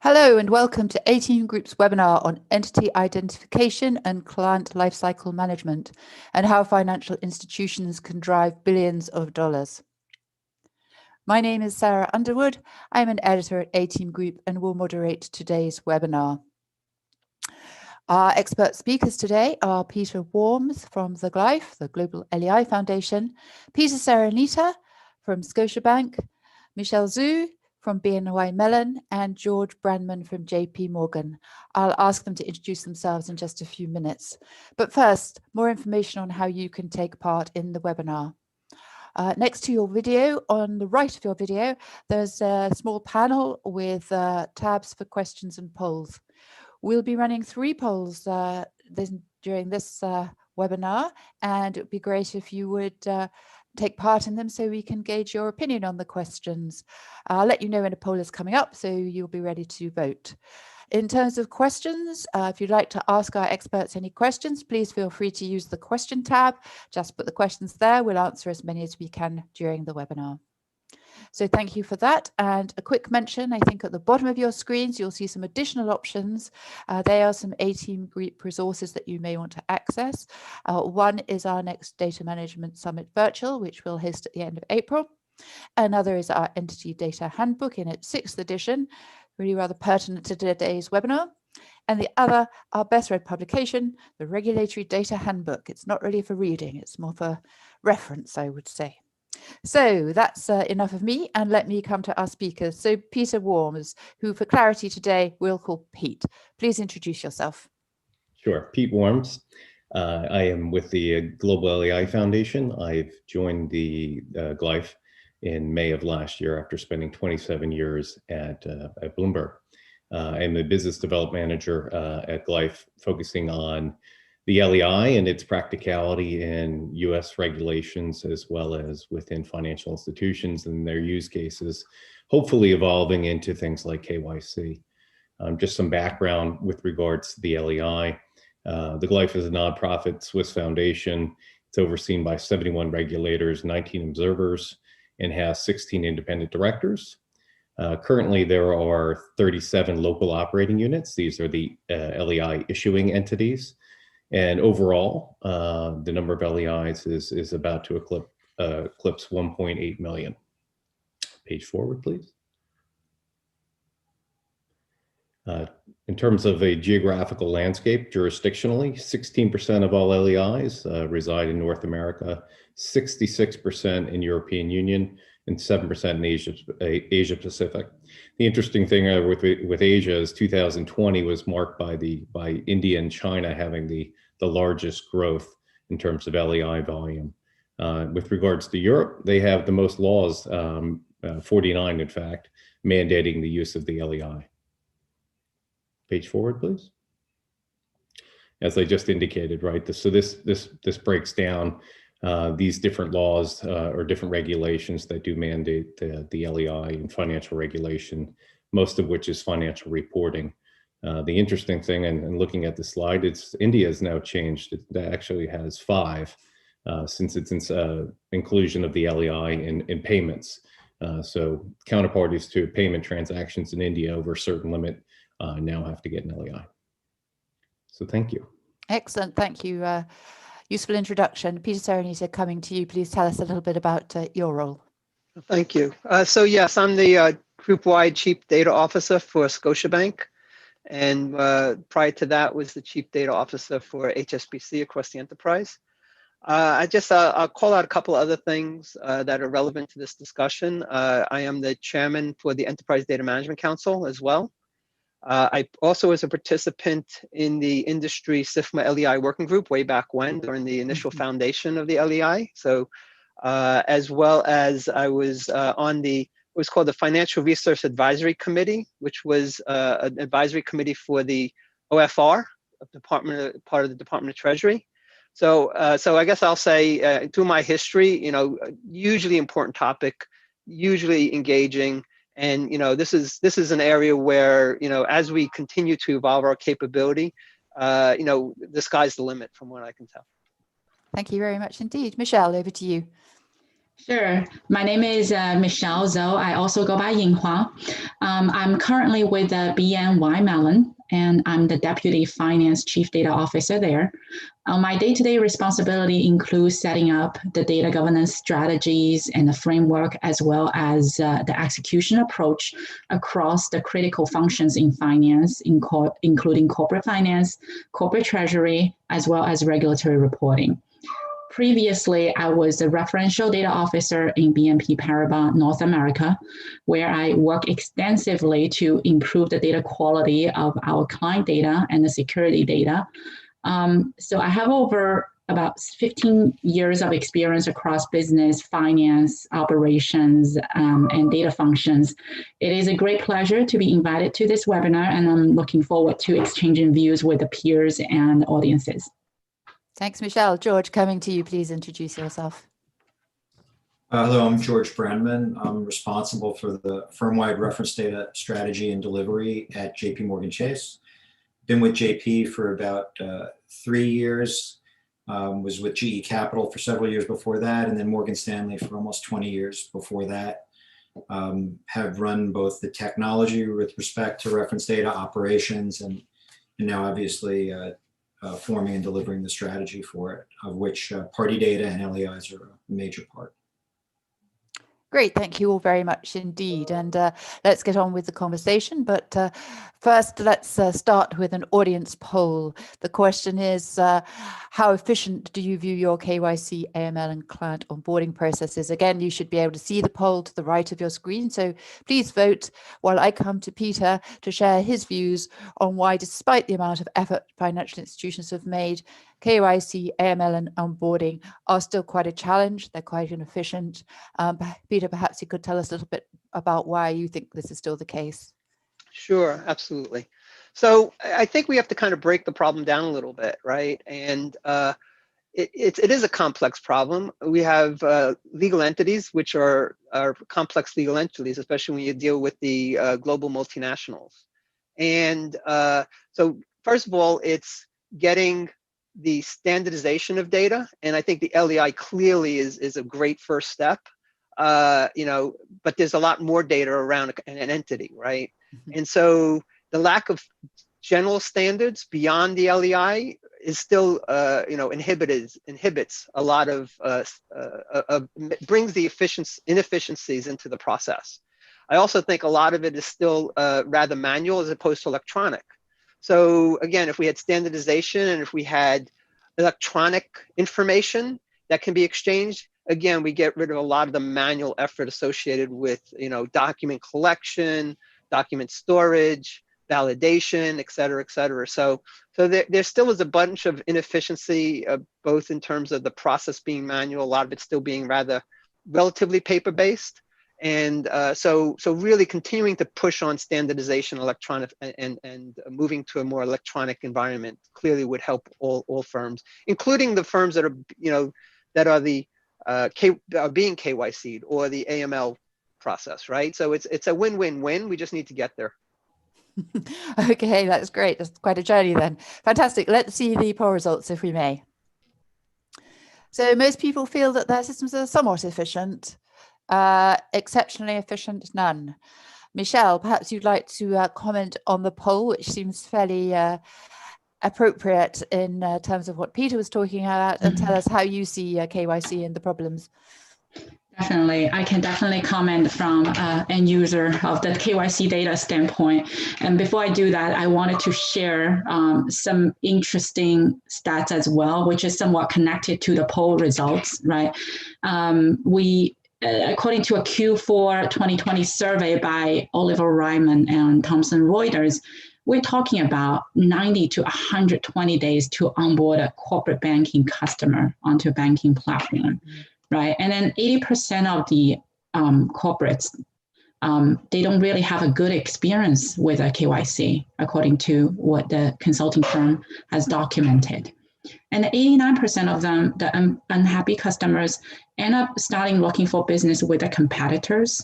Hello and welcome to A-Team Group's webinar on entity identification and client lifecycle management and how financial institutions can drive billions of dollars. My name is Sarah Underwood. I'm an editor at A-Team Group and will moderate today's webinar. Our expert speakers today are Peter Worms from the GLEIF, the Global LEI Foundation, Peter Serenita from Scotiabank, Michelle Zhu from BNY Mellon, and George Brandman from JP Morgan. I'll ask them to introduce themselves in just a few minutes. But first, more information on how you can take part in the webinar. Next to your video, on the right of your video, there's a small panel with tabs for questions and polls. We'll be running 3 polls during this webinar, and it would be great if you would take part in them so we can gauge your opinion on the questions. I'll let you know when a poll is coming up so you'll be ready to vote. In terms of questions, if you'd like to ask our experts any questions, please feel free to use the question tab. Just put the questions there. We'll answer as many as we can during the webinar. So thank you for that. And a quick mention, I think at the bottom of your screens, you'll see some additional options. They are some A-Team Group resources that you may want to access. One is our next Data Management Summit Virtual, which we'll host at the end of April. Another is our Entity Data Handbook in its 6th edition, really rather pertinent to today's webinar. And the other, our best read publication, the Regulatory Data Handbook. It's not really for reading, it's more for reference, I would say. So that's enough of me, and let me come to our speakers. So Peter Worms, who for clarity today we'll call Pete. Please introduce yourself. Sure, Pete Worms. I am with the Global LEI Foundation. I've joined the GLEIF in May of last year after spending 27 years at Bloomberg. I'm a business development manager at GLEIF, focusing on the LEI and its practicality in US regulations, as well as within financial institutions and their use cases, hopefully evolving into things like KYC. Just some background with regards to the LEI. The GLEIF is a nonprofit Swiss foundation. It's overseen by 71 regulators, 19 observers, and has 16 independent directors. Currently, there are 37 local operating units. These are the LEI issuing entities. And overall, the number of LEIs is about to eclipse 1.8 million. Page forward, please. In terms of a geographical landscape, jurisdictionally, 16% of all LEIs reside in North America, 66% in European Union, and 7% in Asia Pacific. The interesting thing with Asia is 2020 was marked by India and China having the largest growth in terms of LEI volume. With regards to Europe, they have the most laws, 49 in fact, mandating the use of the LEI. Page forward, please. As I just indicated, right? So this breaks down these different laws or different regulations that do mandate the LEI and financial regulation, most of which is financial reporting. The interesting thing, and looking at the slide, India has now changed. It actually has 5 since its inclusion of the LEI in payments. So counterparties to payment transactions in India over a certain limit now have to get an LEI. So thank you. Excellent, thank you. Useful introduction. Peter Serenita, coming to you. Please tell us a little bit about your role. Thank you. So yes, I'm the group-wide Chief Data Officer for Scotiabank. And prior to that was the Chief Data Officer for HSBC across the enterprise. I'll call out a couple other things that are relevant to this discussion. I am the chairman for the Enterprise Data Management Council as well. I also was a participant in the industry SIFMA LEI working group way back when, during the initial foundation of the LEI. So as well as I was on what was called the Financial Resource Advisory Committee, which was an advisory committee for the OFR, part of the Department of Treasury. So I guess I'll say through my history, hugely important topic, hugely engaging. And this is an area where as we continue to evolve our capability, the sky's the limit from what I can tell. Thank you very much indeed. Michelle, over to you. Sure. My name is Michelle Zhou. I also go by Yinghua. I'm currently with BNY Mellon, and I'm the Deputy Finance Chief Data Officer there. My day-to-day responsibility includes setting up the data governance strategies and the framework, as well as the execution approach across the critical functions in finance, including corporate finance, corporate treasury, as well as regulatory reporting. Previously, I was a referential data officer in BNP Paribas North America, where I work extensively to improve the data quality of our client data and the security data. So I have over about 15 years of experience across business, finance, operations, and data functions. It is a great pleasure to be invited to this webinar, and I'm looking forward to exchanging views with the peers and audiences. Thanks, Michelle. George, coming to you, please introduce yourself. Hello, I'm George Brandman. I'm responsible for the firm-wide reference data strategy and delivery at JPMorgan Chase. Been with JP for about 3 years, was with GE Capital for several years before that, and then Morgan Stanley for almost 20 years before that. Have run both the technology with respect to reference data operations and now obviously forming and delivering the strategy for it, of which party data and LEIs are a major part. Great, thank you all very much indeed. And let's get on with the conversation. But first, let's start with an audience poll. The question is, how efficient do you view your KYC, AML and client onboarding processes? Again, you should be able to see the poll to the right of your screen. So please vote while I come to Peter to share his views on why, despite the amount of effort financial institutions have made, KYC, AML and onboarding are still quite a challenge. They're quite inefficient. Peter, perhaps you could tell us a little bit about why you think this is still the case. Sure, absolutely. So I think we have to kind of break the problem down a little bit, right? And it is a complex problem. We have legal entities, which are complex legal entities, especially when you deal with the global multinationals. And so first of all, it's getting the standardization of data, and I think the LEI clearly is a great first step. But there's a lot more data around an entity, right? Mm-hmm. And so the lack of general standards beyond the LEI is still, inhibits a lot of brings the inefficiencies into the process. I also think a lot of it is still rather manual as opposed to electronic. So again, if we had standardization and if we had electronic information that can be exchanged, again, we get rid of a lot of the manual effort associated with, document collection, document storage, validation, et cetera, et cetera. So there still is a bunch of inefficiency, both in terms of the process being manual, a lot of it still being relatively paper-based. And so really continuing to push on standardization, electronic, and moving to a more electronic environment clearly would help all firms, including the firms that are, that are being KYC'd or the AML process, right? So it's a win-win-win. We just need to get there. Okay, that's great. That's quite a journey then. Fantastic. Let's see the poll results, if we may. So most people feel that their systems are somewhat efficient. Exceptionally efficient, none. Michelle, perhaps you'd like to comment on the poll, which seems fairly appropriate in terms of what Peter was talking about, and tell us how you see KYC and the problems. Definitely. I can definitely comment from end user of the KYC data standpoint. And before I do that, I wanted to share some interesting stats as well, which is somewhat connected to the poll results, right? According to a Q4 2020 survey by Oliver Ryman and Thomson Reuters, we're talking about 90 to 120 days to onboard a corporate banking customer onto a banking platform, right? And then 80% of the corporates, they don't really have a good experience with a KYC, according to what the consulting firm has documented. And 89% of them, the unhappy customers, end up starting looking for business with their competitors,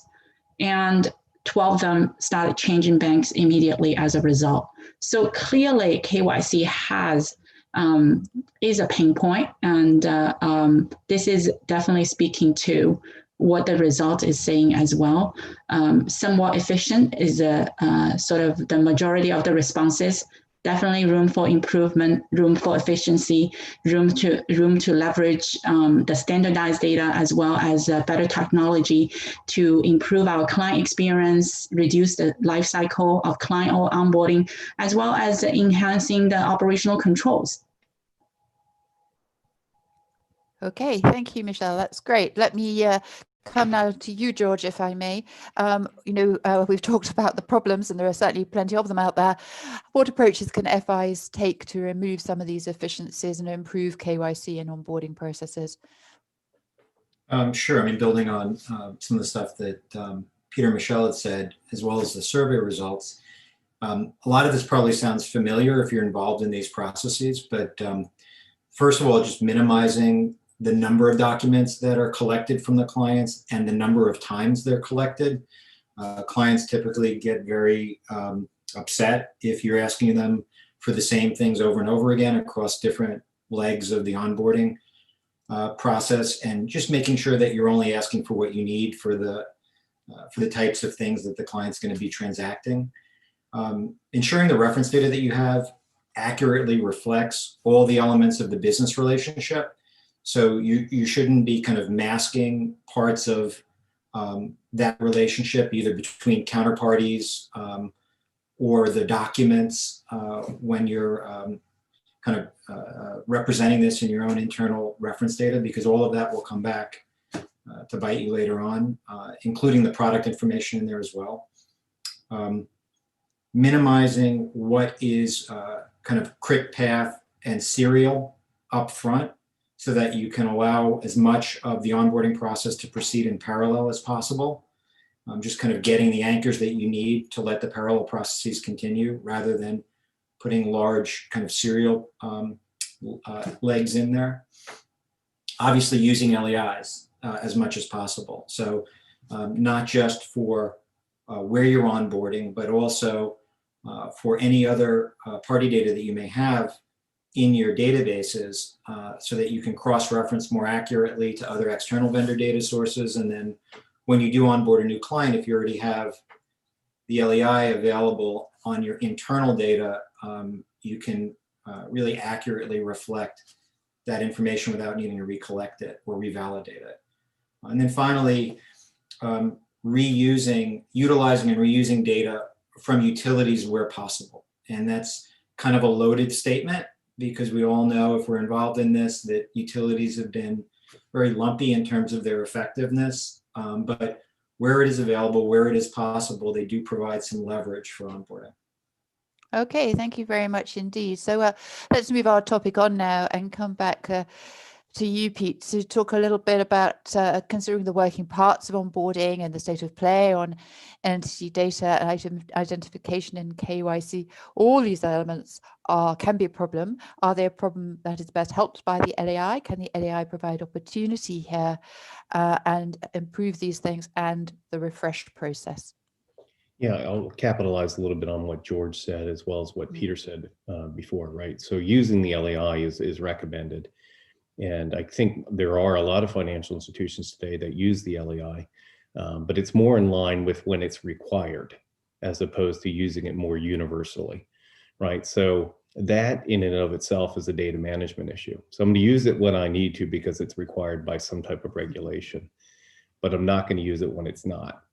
and 12 of them started changing banks immediately as a result. So clearly, KYC has is a pain point. And this is definitely speaking to what the result is saying as well. Somewhat efficient is sort of the majority of the responses. Definitely room for improvement, room for efficiency, room to leverage the standardized data as well as better technology to improve our client experience, reduce the life cycle of client or onboarding, as well as enhancing the operational controls. Okay, thank you, Michelle. That's great. Let me come now to you, George, if I may. We've talked about the problems, and there are certainly plenty of them out there. What approaches can FIs take to remove some of these efficiencies and improve KYC and onboarding processes? Sure. I mean, building on some of the stuff that Peter and Michelle had said, as well as the survey results, a lot of this probably sounds familiar if you're involved in these processes, but first of all, just minimizing the number of documents that are collected from the clients and the number of times they're collected. Clients typically get very upset if you're asking them for the same things over and over again across different legs of the onboarding process, and just making sure that you're only asking for what you need for the types of things that the client's going to be transacting. Ensuring the reference data that you have accurately reflects all the elements of the business relationship. So you shouldn't be kind of masking parts of that relationship, either between counterparties or the documents when you're representing this in your own internal reference data, because all of that will come back to bite you later on, including the product information in there as well. Minimizing what is kind of quick path and serial up front, so that you can allow as much of the onboarding process to proceed in parallel as possible. Just kind of getting the anchors that you need to let the parallel processes continue, rather than putting large kind of serial legs in there. Obviously using LEIs as much as possible. So not just for where you're onboarding, but also for any other party data that you may have in your databases, so that you can cross-reference more accurately to other external vendor data sources. And then when you do onboard a new client, if you already have the LEI available on your internal data, you can really accurately reflect that information without needing to recollect it or revalidate it. And then finally, utilizing and reusing data from utilities where possible. And that's kind of a loaded statement, because we all know, if we're involved in this, that utilities have been very lumpy in terms of their effectiveness. But where it is available, where it is possible, they do provide some leverage for onboarding. Okay, thank you very much indeed. So let's move our topic on now and come back to you, Pete, to talk a little bit about considering the working parts of onboarding and the state of play on entity data and item identification and KYC. All these elements can be a problem. Are they a problem that is best helped by the LEI? Can the LEI provide opportunity here and improve these things and the refreshed process? Yeah, I'll capitalize a little bit on what George said, as well as what Peter said before, right? So using the LEI is recommended. And I think there are a lot of financial institutions today that use the LEI, but it's more in line with when it's required, as opposed to using it more universally, right? So that in and of itself is a data management issue. So I'm going to use it when I need to because it's required by some type of regulation, but I'm not going to use it when it's not,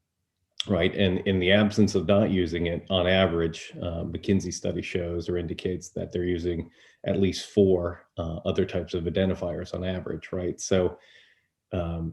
right? And in the absence of not using it, on average, McKinsey study shows or indicates that they're using at least 4 other types of identifiers on average, right? So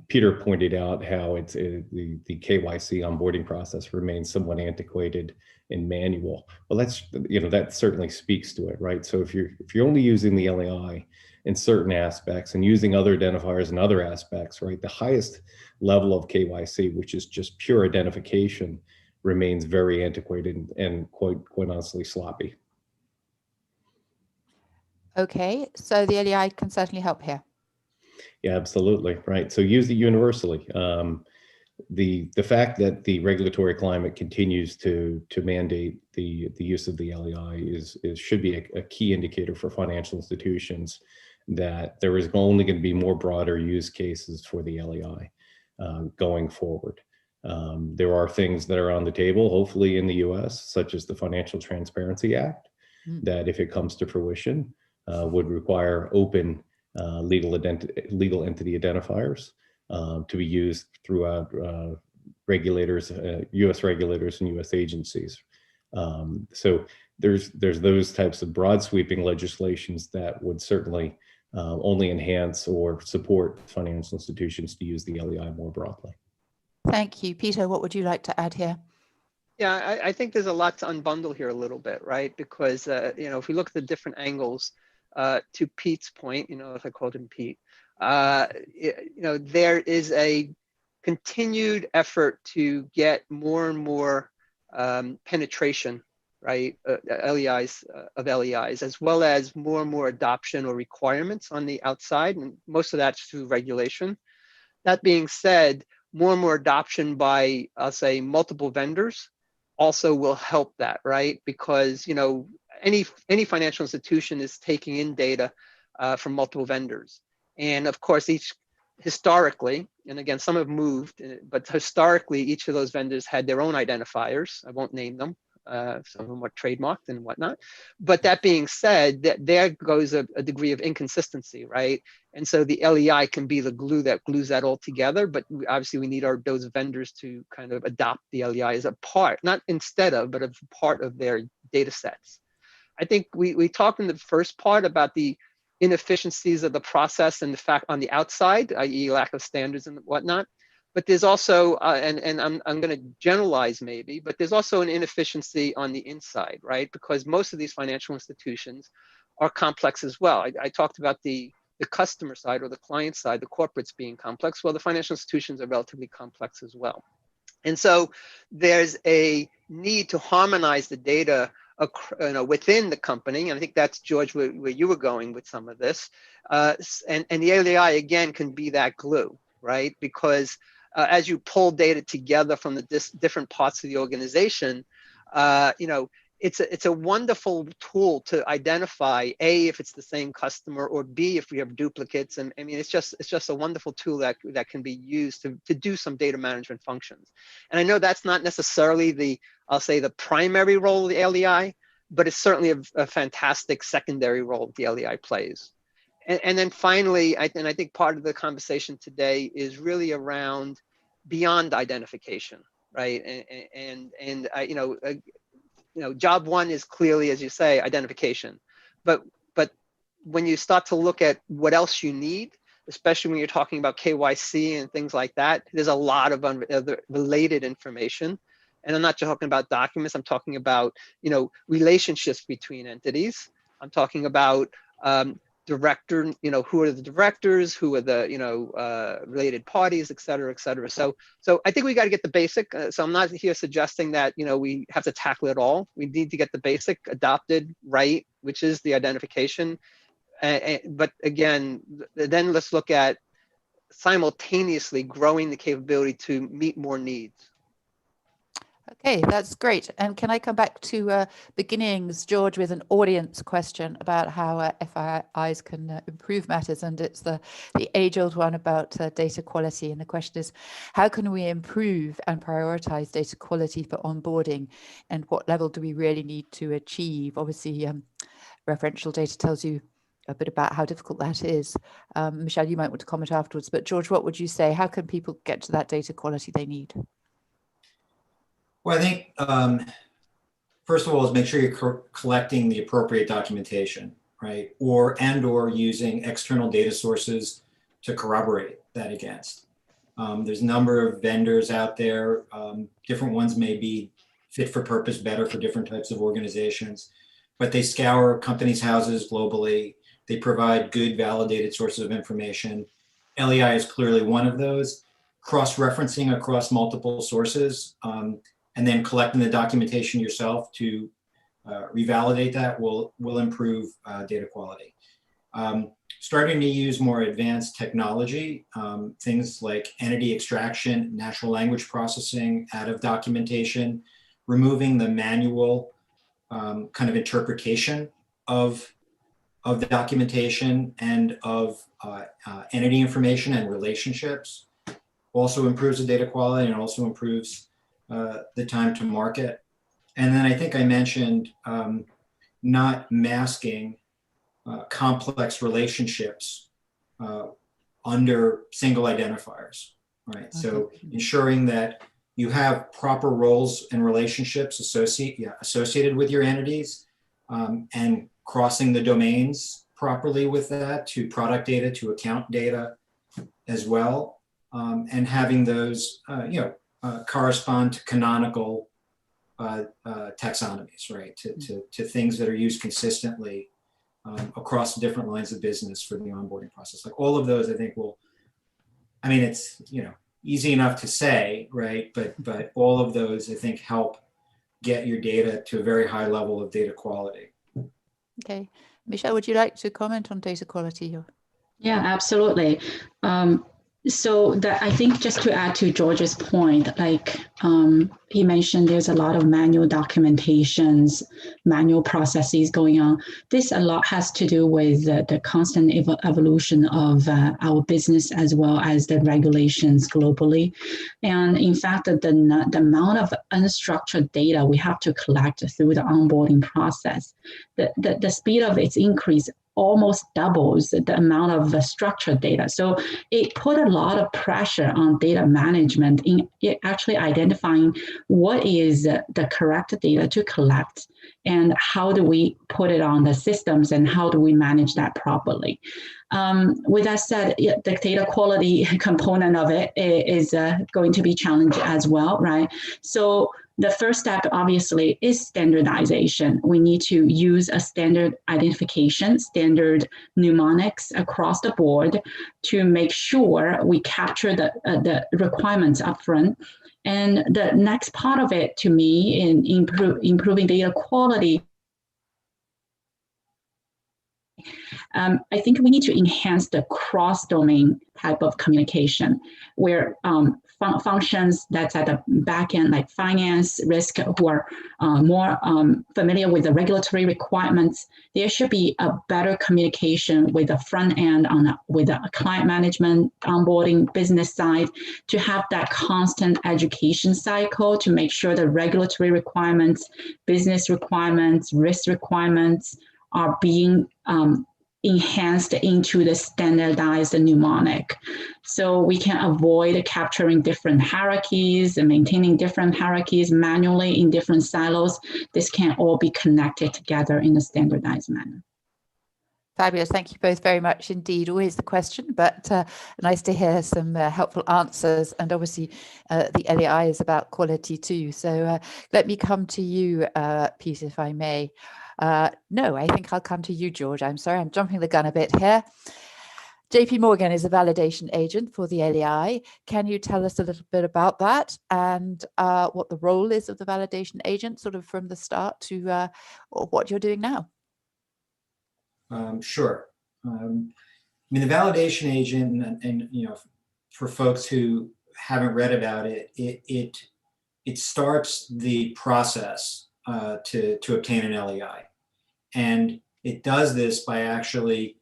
Peter pointed out how the KYC onboarding process remains somewhat antiquated and manual. Well, that certainly speaks to it, right? So if you're only using the LEI in certain aspects and using other identifiers in other aspects, right, the highest level of KYC, which is just pure identification, remains very antiquated and quite honestly sloppy. Okay, so the LEI can certainly help here. Yeah, absolutely, right. So use it universally. the fact that the regulatory climate continues to mandate the use of the LEI should be a key indicator for financial institutions that there is only going to be more broader use cases for the LEI going forward. There are things that are on the table, hopefully in the US, such as the Financial Transparency Act, that if it comes to fruition, would require open legal entity identifiers to be used throughout regulators, US regulators and US agencies. So there's those types of broad sweeping legislations that would certainly only enhance or support financial institutions to use the LEI more broadly. Thank you. Peter, what would you like to add here? Yeah, I think there's a lot to unbundle here a little bit, right? Because, if we look at the different angles, to Pete's point, if I called him Pete, there is a continued effort to get more and more penetration, right, LEIs, as well as more and more adoption or requirements on the outside, and most of that's through regulation. That being said, more and more adoption by, I'll say, multiple vendors also will help that, right? Because any financial institution is taking in data from multiple vendors, and of course, historically, and again, some have moved, but historically, each of those vendors had their own identifiers. I won't name them. Some of them were trademarked and whatnot. But that being said, there goes a degree of inconsistency, right? And so the LEI can be the glue that glues that all together. But obviously, we need those vendors to kind of adopt the LEI as a part, not instead of, but as a part of their data sets. I think we talked in the first part about the inefficiencies of the process and the fact on the outside, i.e. lack of standards and whatnot. But there's also, and I'm going to generalize maybe, but there's also an inefficiency on the inside, right? Because most of these financial institutions are complex as well. I talked about the customer side or the client side, the corporates being complex. Well, the financial institutions are relatively complex as well. And so there's a need to harmonize the data within the company. And I think that's, George, where you were going with some of this. And the LEI, again, can be that glue, right? Because as you pull data together from the different parts of the organization, it's a wonderful tool to identify A, if it's the same customer, or B, if we have duplicates. And I mean, it's just a wonderful tool that can be used to do some data management functions. And I know that's not necessarily I'll say the primary role of the LEI, but it's certainly a fantastic secondary role the LEI plays. And then finally, I think part of the conversation today is really around beyond identification, right? And job one is clearly, as you say, identification. But when you start to look at what else you need, especially when you're talking about KYC and things like that, there's a lot of other related information. And I'm not just talking about documents. I'm talking about relationships between entities. I'm talking about director, who are the directors, who are the, related parties, et cetera, et cetera. So I think we got to get the basic. So I'm not here suggesting that, we have to tackle it all. We need to get the basic adopted right, which is the identification. But again, then let's look at simultaneously growing the capability to meet more needs. Okay, that's great. And can I come back to beginnings, George, with an audience question about how FIIs can improve matters? And it's the age-old one about data quality. And the question is, how can we improve and prioritize data quality for onboarding? And what level do we really need to achieve? Obviously, referential data tells you a bit about how difficult that is. Michelle, you might want to comment afterwards. But George, what would you say? How can people get to that data quality they need? Well, I think, first of all, is make sure you're collecting the appropriate documentation, right? Or using external data sources to corroborate that against. There's a number of vendors out there. Different ones may be fit for purpose, better for different types of organizations, but they scour companies' houses globally. They provide good, validated sources of information. LEI is clearly one of those. Cross-referencing across multiple sources, and then collecting the documentation yourself to revalidate that will improve data quality. Starting to use more advanced technology, things like entity extraction, natural language processing out of documentation, removing the manual kind of interpretation of the documentation and of entity information and relationships. Also improves the data quality and also improves the time to market. And then I think I mentioned not masking complex relationships under single identifiers, right? Okay. So ensuring that you have proper roles and relationships associated with your entities, and crossing the domains properly with that to product data, to account data as well, and having those correspond to canonical taxonomies, right? To things that are used consistently across different lines of business for the onboarding process. Like all of those, I think it's, easy enough to say, right? But all of those, I think, help get your data to a very high level of data quality. Okay. Michelle, would you like to comment on data quality here? Yeah, absolutely. So I think just to add to George's point, like he mentioned, there's a lot of manual documentations, manual processes going on. This a lot has to do with the constant evolution of our business as well as the regulations globally. And in fact, the amount of unstructured data we have to collect through the onboarding process, the speed of its increase almost doubles the amount of structured data. So it put a lot of pressure on data management in actually identifying what is the correct data to collect and how do we put it on the systems and how do we manage that properly. With that said, the data quality component of it is going to be challenged as well, right? So the first step, obviously, is standardization. We need to use a standard identification, standard mnemonics across the board to make sure we capture the requirements upfront. And the next part of it, to me, in improving data quality, I think we need to enhance the cross-domain type of communication where functions that's at the back end, like finance, risk, who are more familiar with the regulatory requirements, there should be a better communication with the front end with the client management, onboarding, business side, to have that constant education cycle to make sure the regulatory requirements, business requirements, risk requirements are being enhanced into the standardized mnemonic. So we can avoid capturing different hierarchies and maintaining different hierarchies manually in different silos. This can all be connected together in a standardized manner. Fabulous. Thank you both very much indeed. Always the question, but nice to hear some helpful answers. And obviously the LEI is about quality too. So let me come to you, Pete, if I may. No, I think I'll come to you, George. I'm sorry, I'm jumping the gun a bit here. JP Morgan is a validation agent for the LEI. Can you tell us a little bit about that and what the role is of the validation agent, sort of from the start to what you're doing now? Sure. The validation agent, and for folks who haven't read about it, it starts the process to obtain an LEI, and it does this by actually,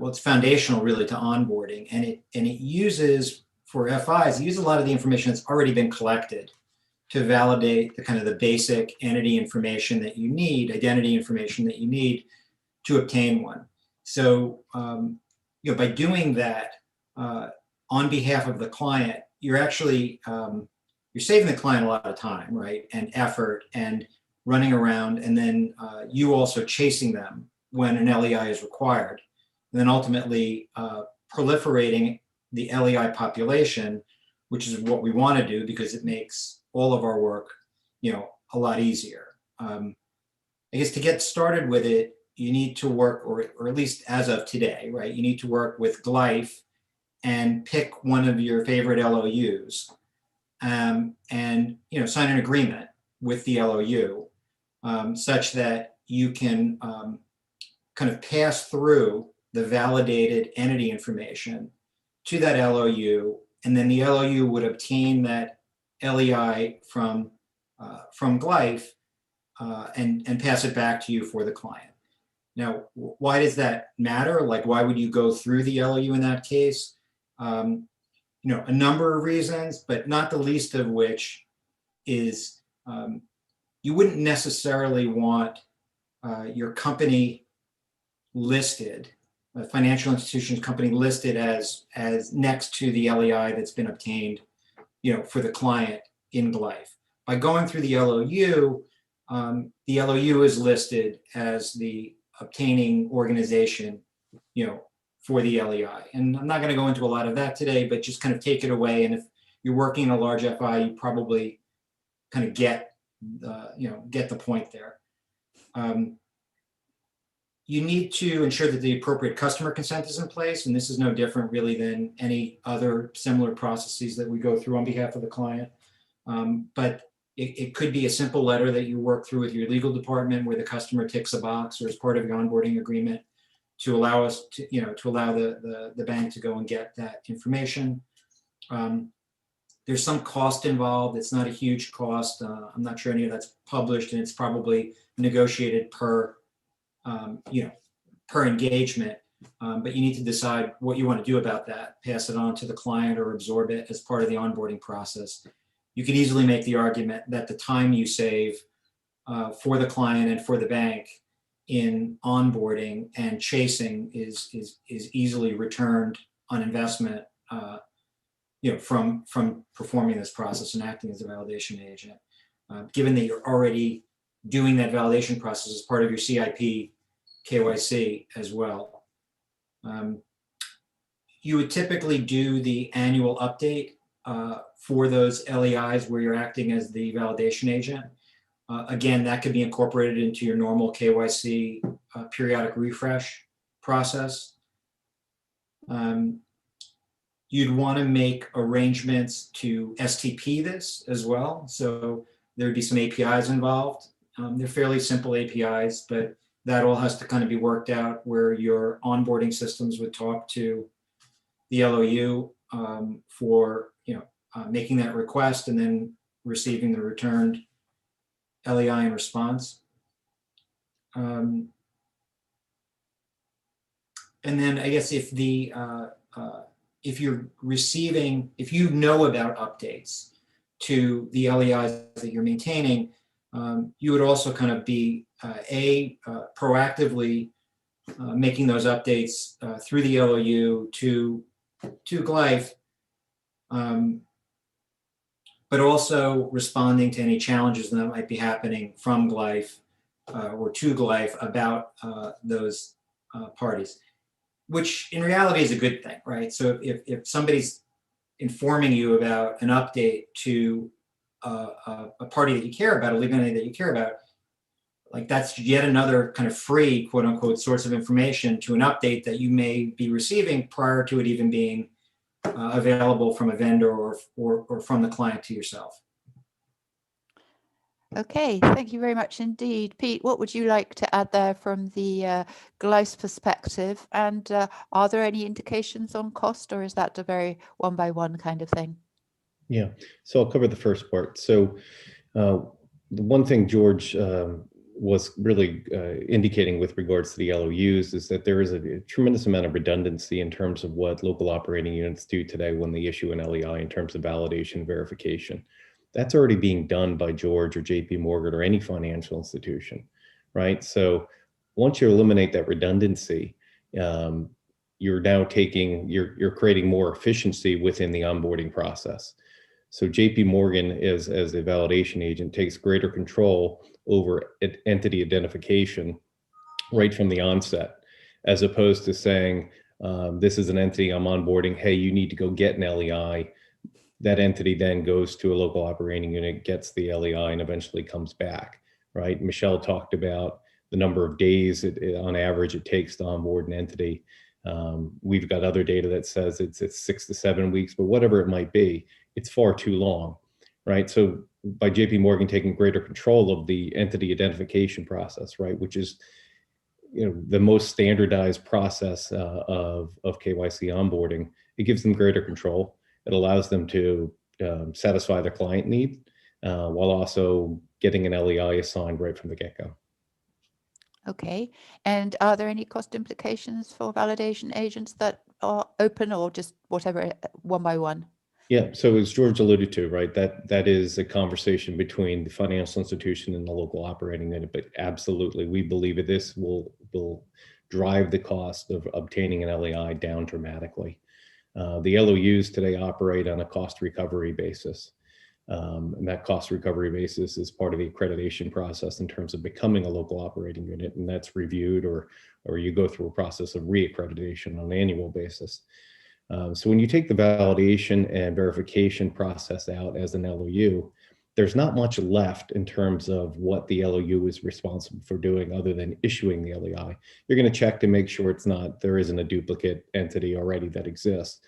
it's foundational really to onboarding, and it uses, for FIs, it uses a lot of the information that's already been collected to validate the kind of the basic entity information that you need, identity information that you need to obtain one. So, by doing that on behalf of the client, you're actually, you're saving the client a lot of time, right? And effort and running around, and then you also chasing them when an LEI is required. And then ultimately proliferating the LEI population, which is what we want to do because it makes all of our work, a lot easier. I guess to get started with it, you need to work, or at least as of today, right? You need to work with GLEIF and pick one of your favorite LOUs, and sign an agreement with the LOU, such that you can kind of pass through the validated entity information to that LOU, and then the LOU would obtain that LEI from GLEIF and pass it back to you for the client. Now, why does that matter? Like, why would you go through the LOU in that case? You know, a number of reasons, but not the least of which is you wouldn't necessarily want your company listed, a financial institution's company listed as next to the LEI that's been obtained, you know, for the client in GLEIF. By going through the LOU is listed as the obtaining organization, you know, for the LEI. And I'm not going to go into a lot of that today, but just kind of take it away. And if you're working in a large FI, you probably kind of get the point there. You need to ensure that the appropriate customer consent is in place, and this is no different really than any other similar processes that we go through on behalf of the client. But it could be a simple letter that you work through with your legal department where the customer ticks a box or as part of the onboarding agreement to allow us to, you know, to allow the bank to go and get that information. There's some cost involved. It's not a huge cost. I'm not sure any of that's published, and it's probably negotiated per engagement. But you need to decide what you want to do about that, pass it on to the client or absorb it as part of the onboarding process. You could easily make the argument that the time you save for the client and for the bank in onboarding and chasing is easily returned on investment, you know, from performing this process and acting as a validation agent. Given that you're already doing that validation process as part of your CIP KYC as well. You would typically do the annual update for those LEIs where you're acting as the validation agent. Again, that could be incorporated into your normal KYC periodic refresh process. You'd want to make arrangements to STP this as well. So there'd be some APIs involved. They're fairly simple APIs, but that all has to kind of be worked out where your onboarding systems would talk to the LOU for, you know, making that request and then receiving the returned LEI in response. And then I guess if the if you know about updates to the LEIs that you're maintaining, you would also kind of be proactively making those updates through the LOU to GLEIF, but also responding to any challenges that might be happening from GLEIF or to GLEIF about those parties, which in reality is a good thing, right? So if somebody's informing you about an update to a party that you care about, a legal entity that you care about, like that's yet another kind of free, quote unquote, source of information to an update that you may be receiving prior to it even being available from a vendor or from the client to yourself. Okay, thank you very much indeed. Pete, what would you like to add there from the GLEIF's perspective? And are there any indications on cost, or is that a very one-by-one kind of thing? Yeah, so I'll cover the first part. So the one thing George was really indicating with regards to the LOUs is that there is a tremendous amount of redundancy in terms of what local operating units do today when they issue an LEI in terms of validation verification. That's already being done by George or JP Morgan or any financial institution, right? So once you eliminate that redundancy, you're now you're creating more efficiency within the onboarding process. So JP Morgan as a validation agent takes greater control over entity identification right from the onset, as opposed to saying, this is an entity I'm onboarding, hey, you need to go get an LEI. That entity then goes to a local operating unit, gets the LEI, and eventually comes back, right? Michelle talked about the number of days on average it takes to onboard an entity. We've got other data that says it's 6 to 7 weeks, but whatever it might be, it's far too long, right? So by JP Morgan taking greater control of the entity identification process, right, which is the most standardized process of KYC onboarding. It gives them greater control. It allows them to satisfy their client need while also getting an LEI assigned right from the get-go. Okay. And are there any cost implications for validation agents that are open, or just whatever, one by one? Yeah, so as George alluded to, right, that is a conversation between the financial institution and the local operating unit, but absolutely, we believe that this will drive the cost of obtaining an LEI down dramatically. The LOUs today operate on a cost recovery basis. And that cost recovery basis is part of the accreditation process in terms of becoming a local operating unit, and that's reviewed or you go through a process of reaccreditation on an annual basis. So when you take the validation and verification process out as an LOU, there's not much left in terms of what the LOU is responsible for doing other than issuing the LEI. You're going to check to make sure there isn't a duplicate entity already that exists.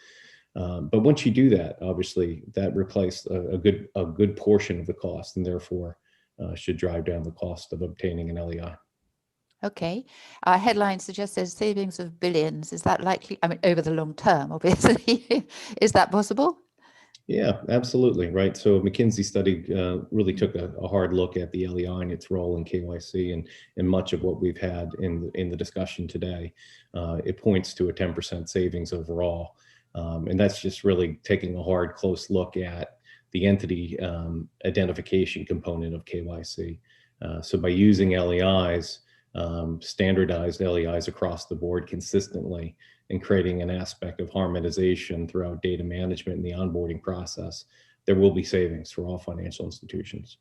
But once you do that, obviously that replaced a good portion of the cost, and therefore should drive down the cost of obtaining an LEI. Okay. Our headline suggests there's savings of billions. Is that likely? I mean, over the long term, obviously. Is that possible? Yeah, absolutely. Right. So McKinsey study really took a hard look at the LEI and its role in KYC, and much of what we've had in the discussion today. It points to a 10% savings overall. And that's just really taking a hard, close look at the entity identification component of KYC. So by using LEIs, standardized LEIs across the board consistently, and creating an aspect of harmonization throughout data management and the onboarding process, there will be savings for all financial institutions.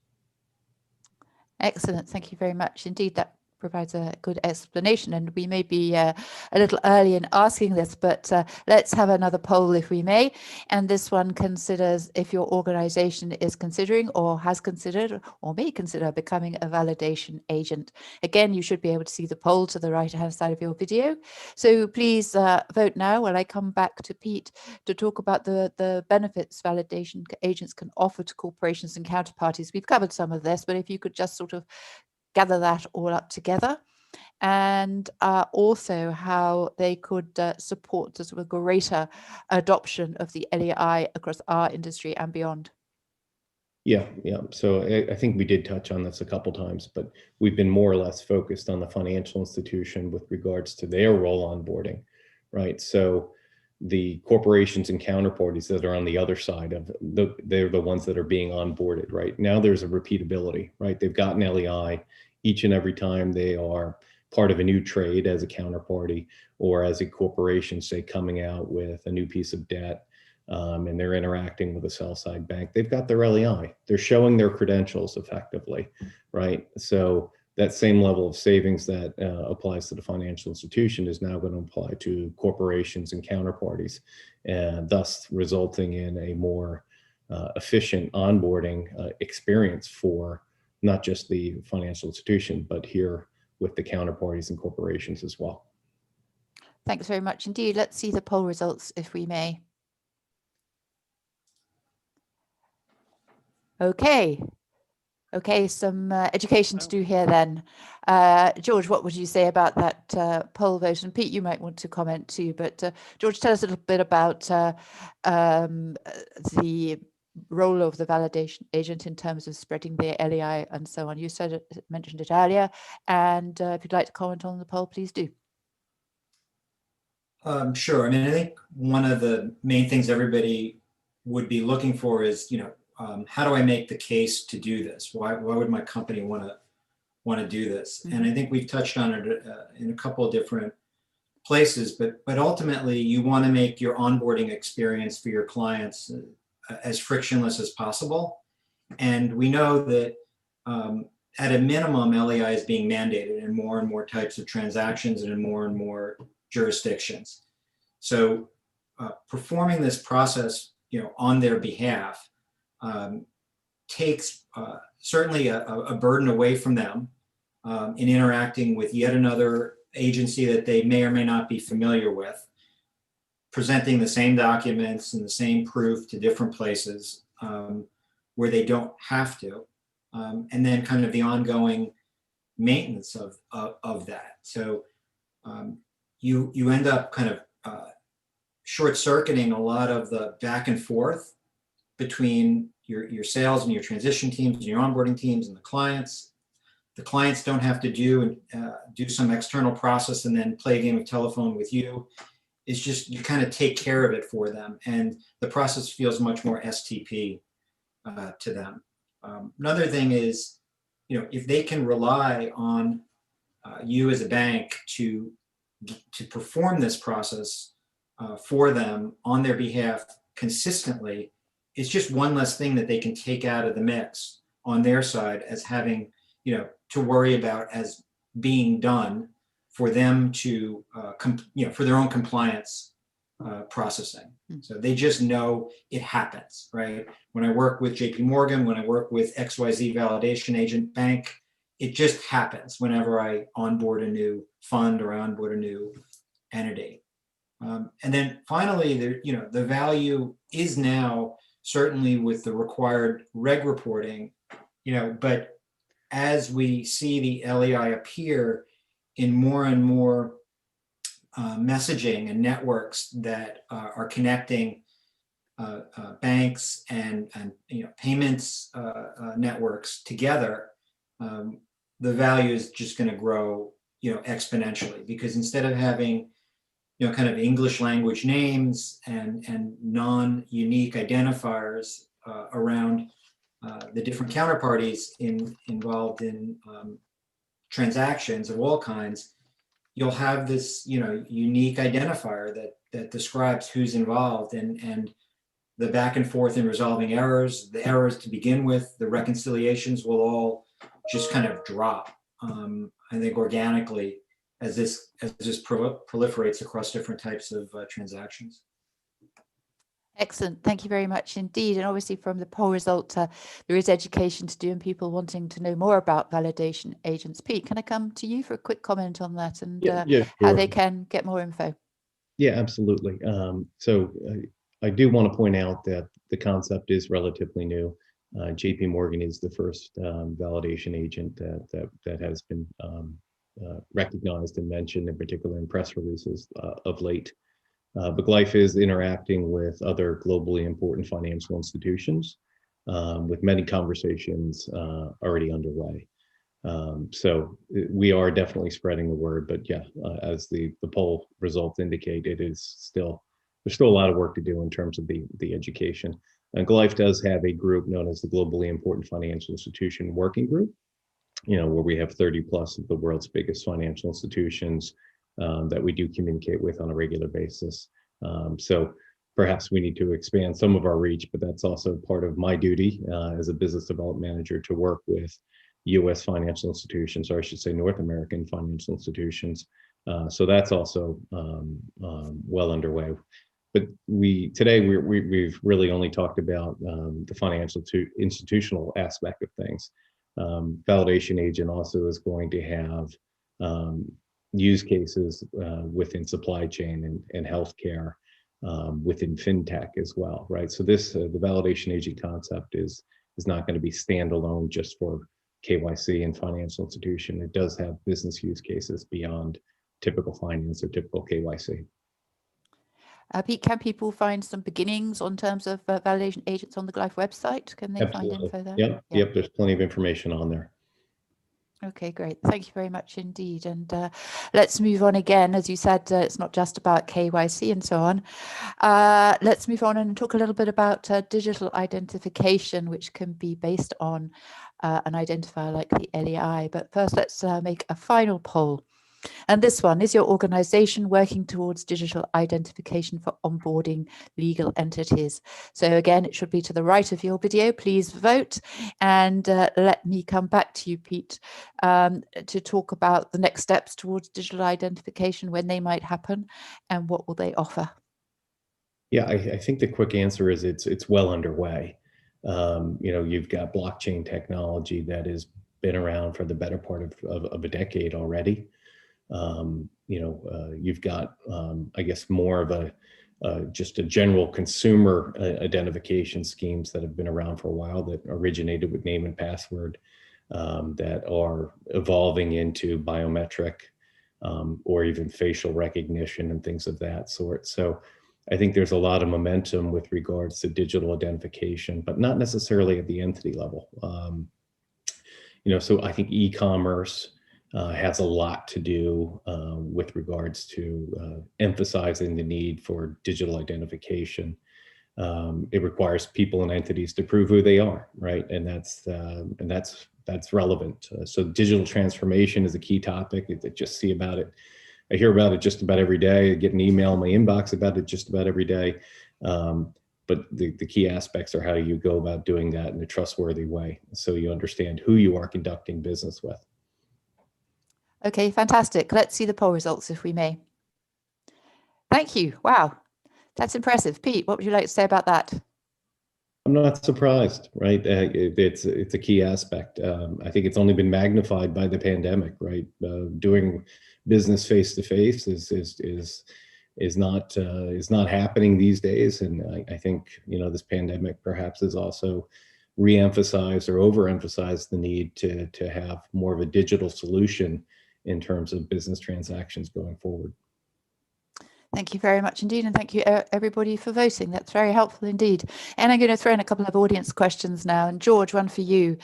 Excellent. Thank you very much. Indeed, that provides a good explanation, and we may be a little early in asking this, but let's have another poll if we may. And this one considers if your organization is considering or has considered or may consider becoming a validation agent. Again, you should be able to see the poll to the right hand side of your video. So please vote now while I come back to Pete to talk about the benefits validation agents can offer to corporations and counterparties. We've covered some of this, but if you could just sort of gather that all up together, and also how they could support the sort of greater adoption of the LEI across our industry and beyond. Yeah. So I think we did touch on this a couple times, but we've been more or less focused on the financial institution with regards to their role onboarding, right? So the corporations and counterparties that are on the other side of they're the ones that are being onboarded, right? Now there's a repeatability, right? They've gotten LEI each and every time they are part of a new trade as a counterparty, or as a corporation, say, coming out with a new piece of debt, and they're interacting with a sell side bank. They've got their LEI. They're showing their credentials effectively, right? So that same level of savings that applies to the financial institution is now going to apply to corporations and counterparties, and thus resulting in a more efficient onboarding experience for not just the financial institution, but here with the counterparties and corporations as well. Thanks very much indeed. Let's see the poll results if we may. Okay, some education to do here then. George, what would you say about that poll vote? And Pete, you might want to comment too, but George, tell us a little bit about the role of the validation agent in terms of spreading the LEI and so on. You mentioned it earlier, and if you'd like to comment on the poll, please do. Sure. I mean, I think one of the main things everybody would be looking for is, how do I make the case to do this? Why would my company want to do this? Mm-hmm. And I think we've touched on it in a couple of different places, but ultimately you want to make your onboarding experience for your clients as frictionless as possible. And we know that at a minimum, LEI is being mandated in more and more types of transactions and in more and more jurisdictions. So performing this process, on their behalf takes certainly a burden away from them in interacting with yet another agency that they may or may not be familiar with, presenting the same documents and the same proof to different places where they don't have to, and then kind of the ongoing maintenance of that. So you end up kind of short-circuiting a lot of the back and forth between your sales and your transition teams and your onboarding teams and the clients. The clients don't have to do some external process and then play a game of telephone with you. It's just you kind of take care of it for them, and the process feels much more STP to them. Another thing is, if they can rely on you as a bank to perform this process for them on their behalf consistently, it's just one less thing that they can take out of the mix on their side as having, to worry about as being done for them to, for their own compliance processing. So they just know it happens, right? When I work with JP Morgan, when I work with XYZ validation agent bank, it just happens whenever I onboard a new fund or onboard a new entity. And then finally, the value is now certainly with the required reg reporting, but as we see the LEI appear in more and more messaging and networks that are connecting banks and payments networks together, the value is just going to grow exponentially, because instead of having kind of English language names and non-unique identifiers around the different counterparties involved in transactions of all kinds, you'll have this unique identifier that describes who's involved, and the back and forth in resolving errors, the errors to begin with, the reconciliations will all just kind of drop, I think, organically as this proliferates across different types of transactions. Excellent. Thank you very much indeed. And obviously from the poll result, there is education to do and people wanting to know more about validation agents. Pete, can I come to you for a quick comment on that and how they can get more info? Yeah, absolutely. So I do want to point out that the concept is relatively new. JP Morgan is the first validation agent that has been recognized and mentioned, in particular in press releases of late. But GLEIF is interacting with other globally important financial institutions, with many conversations already underway. So we are definitely spreading the word, but yeah, as the poll results indicate, there's still a lot of work to do in terms of the education. And GLEIF does have a group known as the Globally Important Financial Institution Working Group, where we have 30 plus of the world's biggest financial institutions that we do communicate with on a regular basis. So perhaps we need to expand some of our reach, but that's also part of my duty as a business development manager to work with U.S. financial institutions, or I should say North American financial institutions. So that's also well underway. But today we've really only talked about the financial to institutional aspect of things. Validation agent also is going to have use cases within supply chain and healthcare, within fintech as well, right? So the validation agent concept is not going to be standalone just for KYC and financial institution. It does have business use cases beyond typical finance or typical KYC. Pete, can people find some beginnings on terms of validation agents on the GLEIF website? Can they find info there? Yep, there's plenty of information on there. Okay, great. Thank you very much indeed. And let's move on again. As you said, it's not just about KYC and so on. Let's move on and talk a little bit about digital identification, which can be based on an identifier like the LEI. But first, let's make a final poll. And this one, is your organization working towards digital identification for onboarding legal entities? So again, it should be to the right of your video. Please vote. And let me come back to you, Pete, to talk about the next steps towards digital identification, when they might happen, and what will they offer? Yeah, I think the quick answer is it's well underway. You've got blockchain technology that has been around for the better part of a decade already. You've got, I guess, more of just a general consumer identification schemes that have been around for a while that originated with name and password, that are evolving into biometric or even facial recognition and things of that sort. So I think there's a lot of momentum with regards to digital identification, but not necessarily at the entity level. So I think e-commerce has a lot to do with regards to emphasizing the need for digital identification. It requires people and entities to prove who they are, right? And that's relevant. So digital transformation is a key topic. I hear about it just about every day. I get an email in my inbox about it just about every day. But the key aspects are how you go about doing that in a trustworthy way, so you understand who you are conducting business with. Okay, fantastic. Let's see the poll results, if we may. Thank you. Wow, that's impressive. Pete, what would you like to say about that? I'm not surprised, right? It's a key aspect. I think it's only been magnified by the pandemic, right? Doing business face to face is not happening these days, and I think this pandemic perhaps has also re-emphasized or overemphasized the need to have more of a digital solution in terms of business transactions going forward. Thank you very much indeed, and thank you everybody for voting. That's very helpful indeed. And I'm going to throw in a couple of audience questions now. And George, one for you.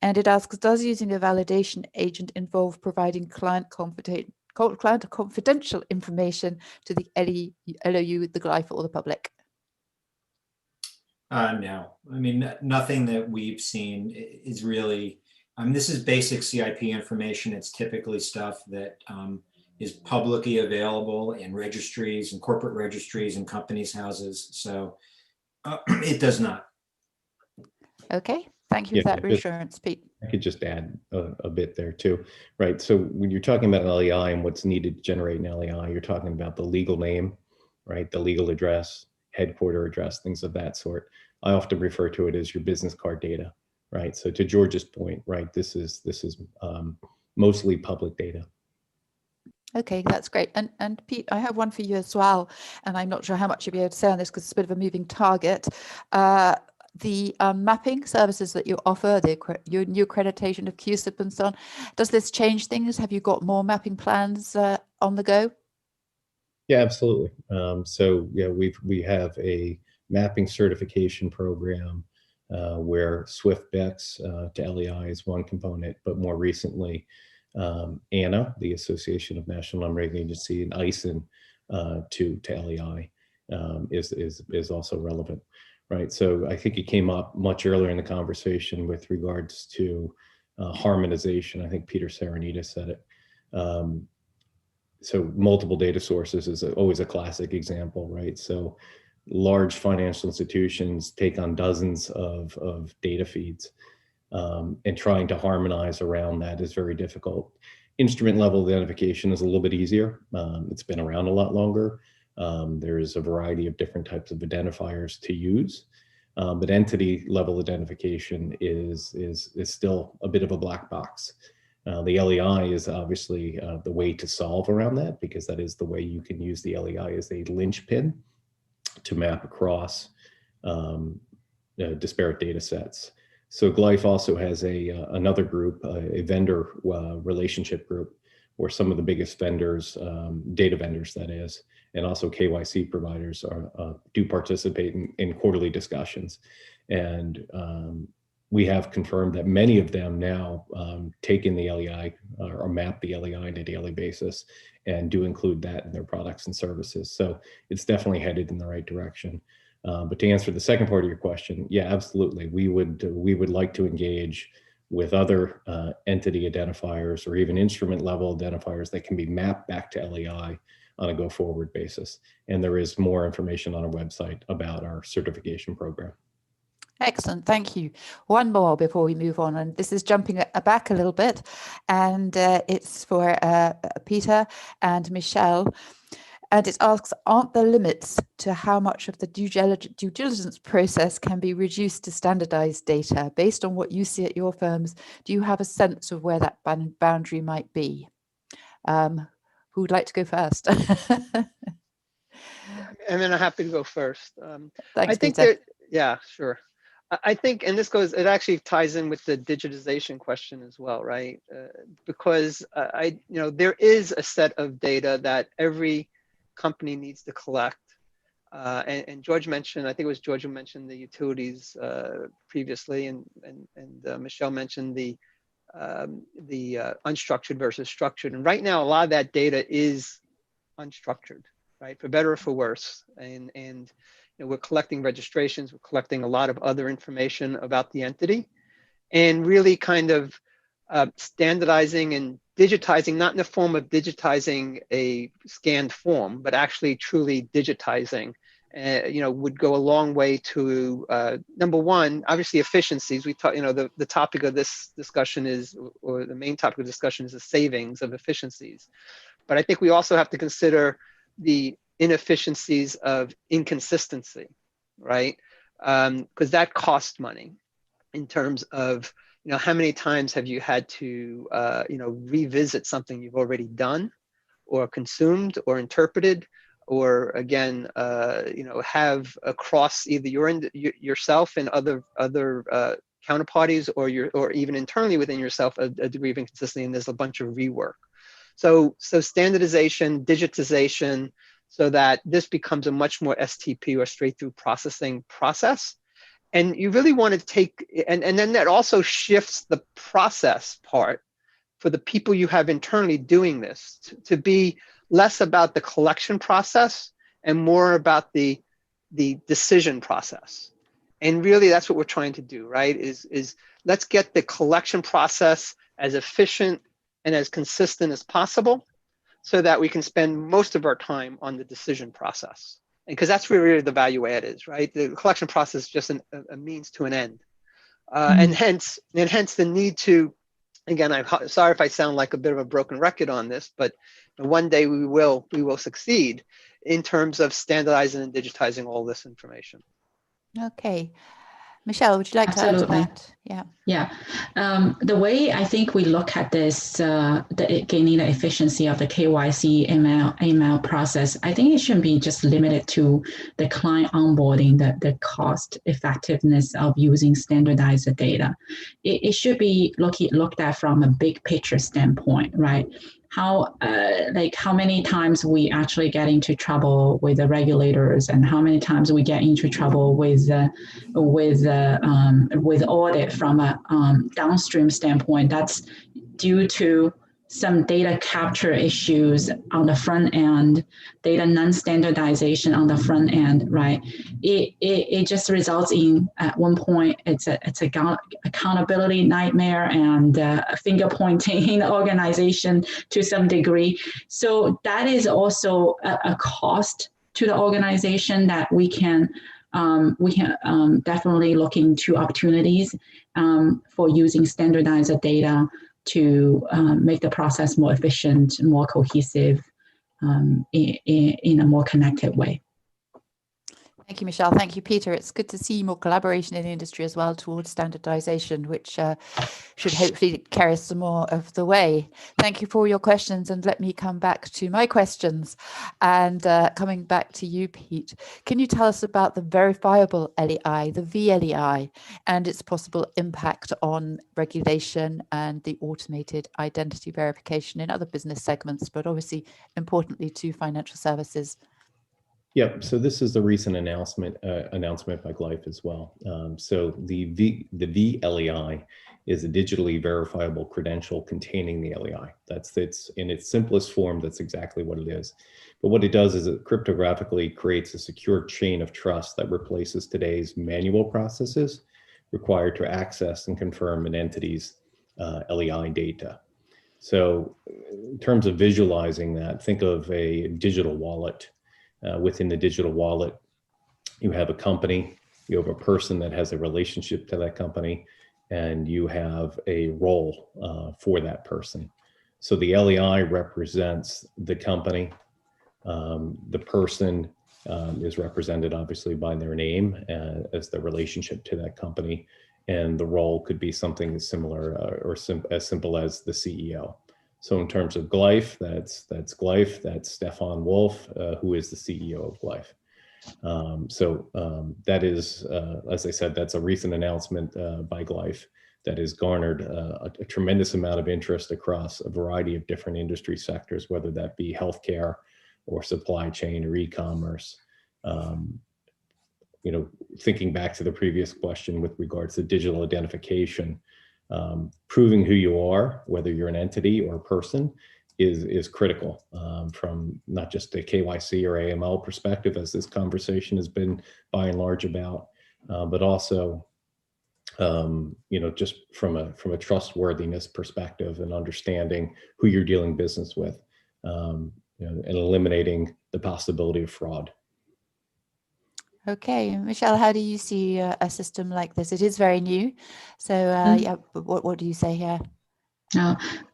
And it asks, does using a validation agent involve providing client confidential information to the LOU, the GLEIF, or the public? No, I mean, nothing that we've seen is really, this is basic CIP information. It's typically stuff that is publicly available in registries and corporate registries and companies' houses. So it does not. Okay, thank you for that reassurance, Pete. I could just add a bit there too, right? So when you're talking about an LEI and what's needed to generate an LEI, you're talking about the legal name, right? The legal address, headquarter address, things of that sort. I often refer to it as your business card data, right? So to George's point, right, this is mostly public data. Okay, that's great. And Pete, I have one for you as well, and I'm not sure how much you'll be able to say on this because it's a bit of a moving target. The mapping services that you offer, your new accreditation of QSIP and so on, does this change things? Have you got more mapping plans on the go? Yeah, absolutely. So yeah, we have a mapping certification program where SWIFT-BEX to LEI is one component, but more recently, ANA, the Association of National Numerating Agency, and ISIN to LEI is also relevant, right? So I think it came up much earlier in the conversation with regards to harmonization. I think Peter Serenita said it. So multiple data sources is always a classic example, right? So large financial institutions take on dozens of data feeds. And trying to harmonize around that is very difficult. Instrument level identification is a little bit easier. It's been around a lot longer. There's a variety of different types of identifiers to use, but entity level identification is still a bit of a black box. The LEI is obviously the way to solve around that, because that is the way you can use the LEI as a linchpin to map across disparate data sets. So GLEIF also has another group, a vendor relationship group, where some of the biggest vendors, data vendors that is, and also KYC providers do participate in quarterly discussions. And we have confirmed that many of them now take in the LEI or map the LEI on a daily basis and do include that in their products and services. So it's definitely headed in the right direction. But to answer the second part of your question, yeah, absolutely. We would like to engage with other entity identifiers or even instrument level identifiers that can be mapped back to LEI on a go forward basis. And there is more information on our website about our certification program. Excellent, thank you. One more before we move on, and this is jumping back a little bit, and it's for Peter and Michelle. And it asks, aren't there limits to how much of the due diligence process can be reduced to standardized data? Based on what you see at your firms, do you have a sense of where that boundary might be? Who would like to go first? I'm happy to go first. Thanks, I think Peter. yeah, sure. I think, and this goes, it actually ties in with the digitization question as well, right? Because there is a set of data that every company needs to collect. And George mentioned, I think it was George who mentioned the utilities previously, and Michelle mentioned the unstructured versus structured. And right now, a lot of that data is unstructured, right? For better or for worse. And we're collecting registrations, we're collecting a lot of other information about the entity, and really kind of standardizing and digitizing, not in the form of digitizing a scanned form, but actually truly digitizing, would go a long way to, number one, obviously efficiencies. We talk, the topic of this discussion is, or the main topic of discussion is the savings of efficiencies. But I think we also have to consider the inefficiencies of inconsistency, right? Because that costs money in terms of, how many times have you had to, revisit something you've already done or consumed or interpreted, or again, have across either yourself and other counterparties, or even internally within yourself a degree of inconsistency, and there's a bunch of rework. So standardization, digitization, so that this becomes a much more STP or straight through processing process. And you really want to take, and then that also shifts the process part for the people you have internally doing this to be less about the collection process and more about the decision process. And really that's what we're trying to do, right? Is let's get the collection process as efficient and as consistent as possible, so that we can spend most of our time on the decision process. And because that's where really the value add is, right? The collection process is just a means to an end. And hence the need to, again, I'm sorry if I sound like a bit of a broken record on this, but one day we will succeed in terms of standardizing and digitizing all this information. Okay. Michelle, would you like to add to that? Yeah. The way I think we look at this, gaining the efficiency of the KYC AML process, I think it shouldn't be just limited to the client onboarding, the cost effectiveness of using standardized data. It should be looked at from a big picture standpoint, right? How many times we actually get into trouble with the regulators, and how many times we get into trouble with audit from a downstream standpoint. That's due to some data capture issues on the front end, data non-standardization on the front end, right? It just results in, at one point, it's a accountability nightmare and a finger pointing in the organization to some degree. So that is also a cost to the organization that we can definitely look into opportunities for using standardized data to make the process more efficient, more cohesive, in a more connected way. Thank you, Michelle. Thank you, Peter. It's good to see more collaboration in the industry as well towards standardization, which should hopefully carry us some more of the way. Thank you for all your questions, and let me come back to my questions. And coming back to you, Pete, can you tell us about the Verifiable LEI, the VLEI, and its possible impact on regulation and the automated identity verification in other business segments, but obviously importantly to financial services? Yeah, so this is the recent announcement by GLEIF as well. So the VLEI is a digitally verifiable credential containing the LEI. It's in its simplest form, that's exactly what it is. But what it does is it cryptographically creates a secure chain of trust that replaces today's manual processes required to access and confirm an entity's LEI data. So in terms of visualizing that, think of a digital wallet. Within the digital wallet, you have a company, you have a person that has a relationship to that company, and you have a role for that person. So the LEI represents the company. The person is represented obviously by their name as the relationship to that company, and the role could be something similar or as simple as the CEO. So in terms of GLEIF, that's GLEIF, that's Stefan Wolf, who is the CEO of GLEIF. That is, as I said, that's a recent announcement by GLEIF that has garnered a tremendous amount of interest across a variety of different industry sectors, whether that be healthcare or supply chain or e-commerce. You know, thinking back to the previous question with regards to digital identification, proving who you are, whether you're an entity or a person, is critical from not just a KYC or AML perspective, as this conversation has been by and large about, but also, you know, just from a trustworthiness perspective and understanding who you're doing business with, you know, and eliminating the possibility of fraud. Okay, Michelle, how do you see a system like this? It is very new, so yeah. But what do you say here?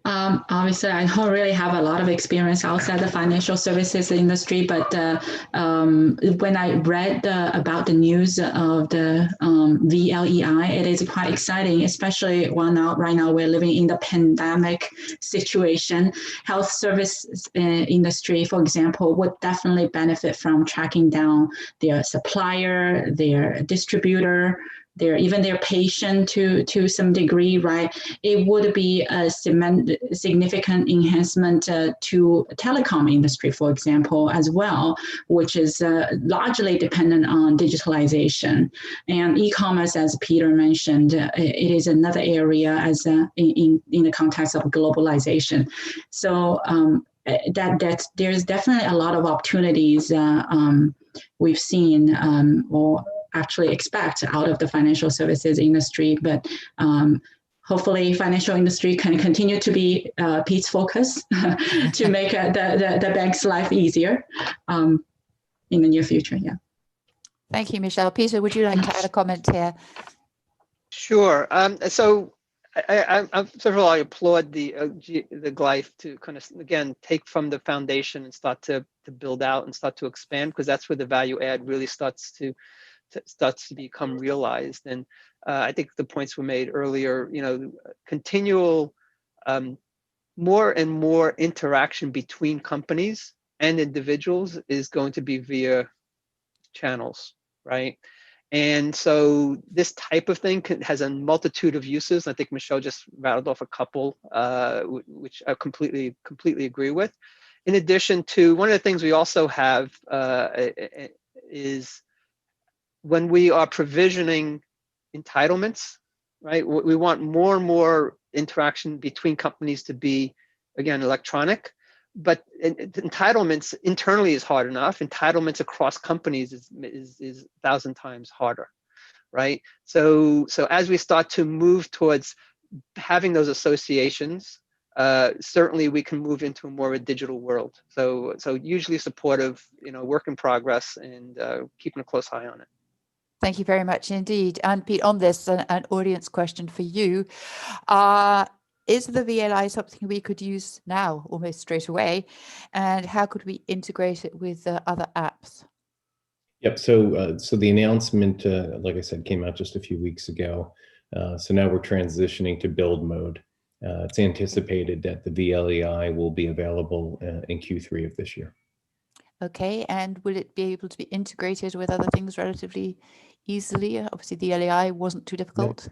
Obviously, I don't really have a lot of experience outside the financial services industry, but when I read about the news of the VLEI, it is quite exciting, especially right now we're living in the pandemic situation. Health services industry, for example, would definitely benefit from tracking down their supplier, their distributor, even their patient to some degree, right? It would be a significant enhancement to telecom industry, for example, as well, which is largely dependent on digitalization. And e-commerce, as Peter mentioned, it is another area as in the context of globalization. So that there's definitely a lot of opportunities we've seen or actually expect out of the financial services industry, but hopefully financial industry can continue to be Pete's focus to make the bank's life easier in the near future. Yeah. Thank you, Michelle. Peter, would you like to add a comment here? Sure. So first of all, I applaud the GLEIF to kind of, again, take from the foundation and start to build out and start to expand, because that's where the value add really starts to become realized. And I think the points were made earlier, you know, continual more and more interaction between companies and individuals is going to be via channels, right? And so this type of thing has a multitude of uses. I think Michelle just rattled off a couple, which I completely agree with. In addition to, one of the things we also have is when we are provisioning entitlements, right? We want more and more interaction between companies to be, again, electronic. But entitlements internally is hard enough. Entitlements across companies is 1,000 times harder, right? So as we start to move towards having those associations, certainly we can move into more of a digital world. So usually supportive, you know, work in progress, and keeping a close eye on it. Thank you very much indeed. And Pete, on this, an audience question for you. Is the VLI something we could use now, almost straight away? And how could we integrate it with other apps? Yep. So the announcement, like I said, came out just a few weeks ago. So now we're transitioning to build mode. It's anticipated that the VLEI will be available in Q3 of this year. Okay. And will it be able to be integrated with other things relatively easily? Obviously, the LEI wasn't too difficult.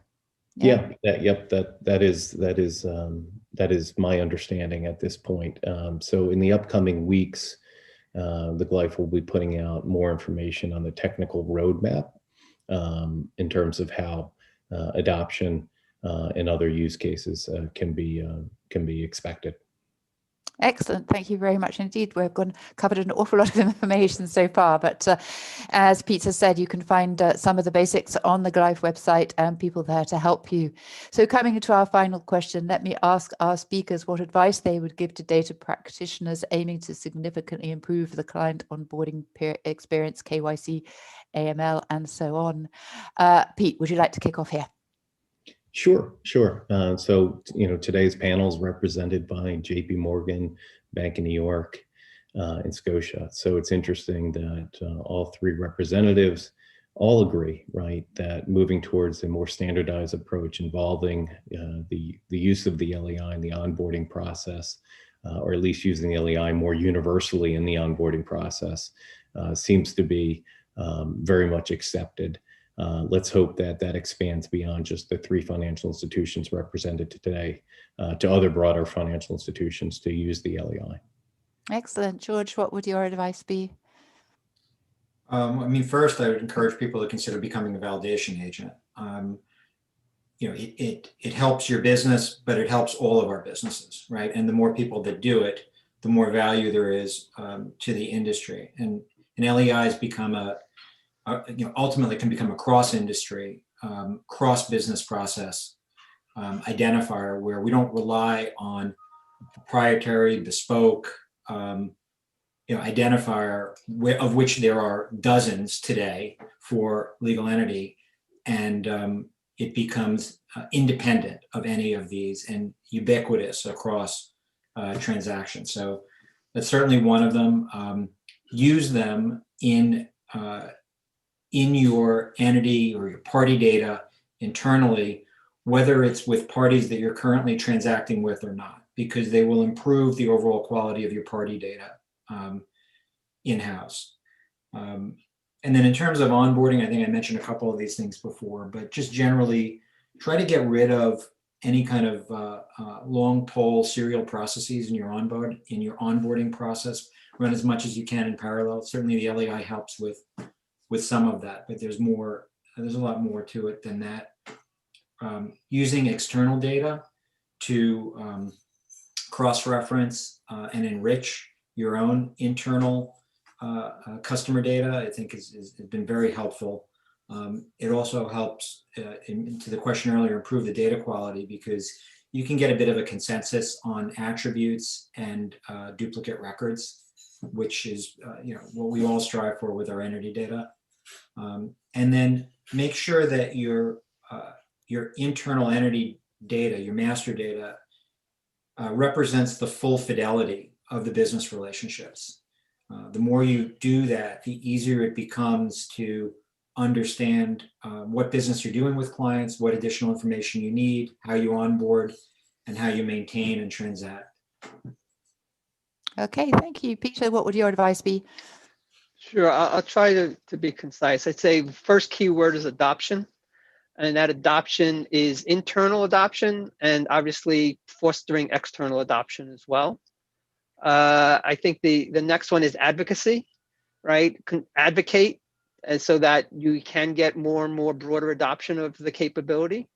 Yeah. That is my understanding at this point. So in the upcoming weeks, the GLEIF will be putting out more information on the technical roadmap in terms of how adoption and other use cases can be expected. Excellent. Thank you very much indeed. We've covered an awful lot of information so far, but as Peter said, you can find some of the basics on the GLEIF website and people there to help you. So coming to our final question, let me ask our speakers what advice they would give to data practitioners aiming to significantly improve the client onboarding experience, KYC, AML, and so on. Pete, would you like to kick off here? Sure. So, you know, today's panel is represented by JP Morgan, Bank of New York, and Scotia. So it's interesting that all three representatives all agree, right, that moving towards a more standardized approach involving the use of the LEI in the onboarding process, or at least using the LEI more universally in the onboarding process, seems to be very much accepted. Let's hope that that expands beyond just the 3 financial institutions represented today to other broader financial institutions to use the LEI. Excellent. George, what would your advice be? I mean, first, I would encourage people to consider becoming a validation agent. It helps your business, but it helps all of our businesses, right? And the more people that do it, the more value there is to the industry. And LEIs become ultimately can become a cross-industry, cross-business process identifier where we don't rely on proprietary, bespoke identifier of which there are dozens today for legal entity, and it becomes independent of any of these and ubiquitous across transactions. So that's certainly one of them. Use them in your entity or your party data internally, whether it's with parties that you're currently transacting with or not, because they will improve the overall quality of your party data in-house. And then in terms of onboarding, I think I mentioned a couple of these things before, but just generally try to get rid of any kind of long pole serial processes in your onboarding process. Run as much as you can in parallel. Certainly the LEI helps with some of that, but there's a lot more to it than that. Using external data to cross-reference and enrich your own internal customer data, I think has been very helpful. It also helps, to the question earlier, improve the data quality, because you can get a bit of a consensus on attributes and duplicate records, which is what we all strive for with our entity data. And then make sure that your internal entity data, your master data, represents the full fidelity of the business relationships. The more you do that, the easier it becomes to understand what business you're doing with clients, what additional information you need, how you onboard, and how you maintain and transact. Okay, thank you. Peter, what would your advice be? Sure, I'll try to be concise. I'd say first key word is adoption. And that adoption is internal adoption and obviously fostering external adoption as well. I think the next one is advocacy, right? Advocate so that you can get more and more broader adoption of the capability.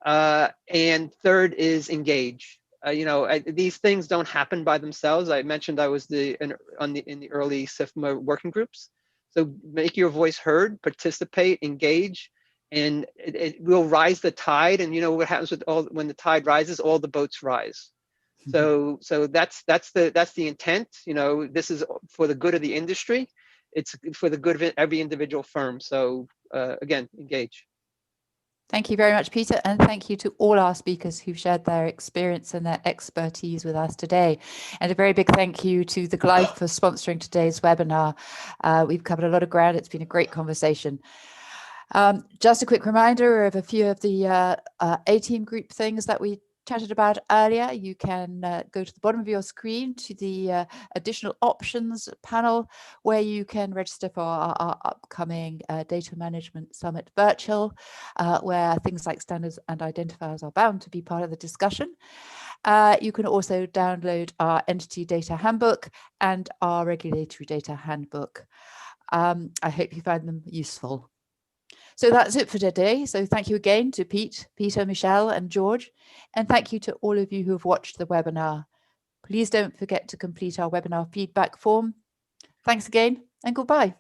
And third is engage. These things don't happen by themselves. I mentioned I was in the early SIFMA working groups. So make your voice heard, participate, engage, and it will rise the tide. And what happens when the tide rises, all the boats rise. So that's the intent. This is for the good of the industry. It's for the good of every individual firm. So again, engage. Thank you very much, Peter. And thank you to all our speakers who've shared their experience and their expertise with us today. And a very big thank you to the GLEIF for sponsoring today's webinar. We've covered a lot of ground. It's been a great conversation. Just a quick reminder of a few of the A-team group things that we chatted about earlier. You can go to the bottom of your screen to the additional options panel, where you can register for our upcoming Data Management Summit virtual, where things like standards and identifiers are bound to be part of the discussion. You can also download our Entity Data Handbook and our Regulatory Data Handbook. I hope you find them useful. So that's it for today. So thank you again to Peter, Michelle, and George. And thank you to all of you who have watched the webinar. Please don't forget to complete our webinar feedback form. Thanks again, and goodbye.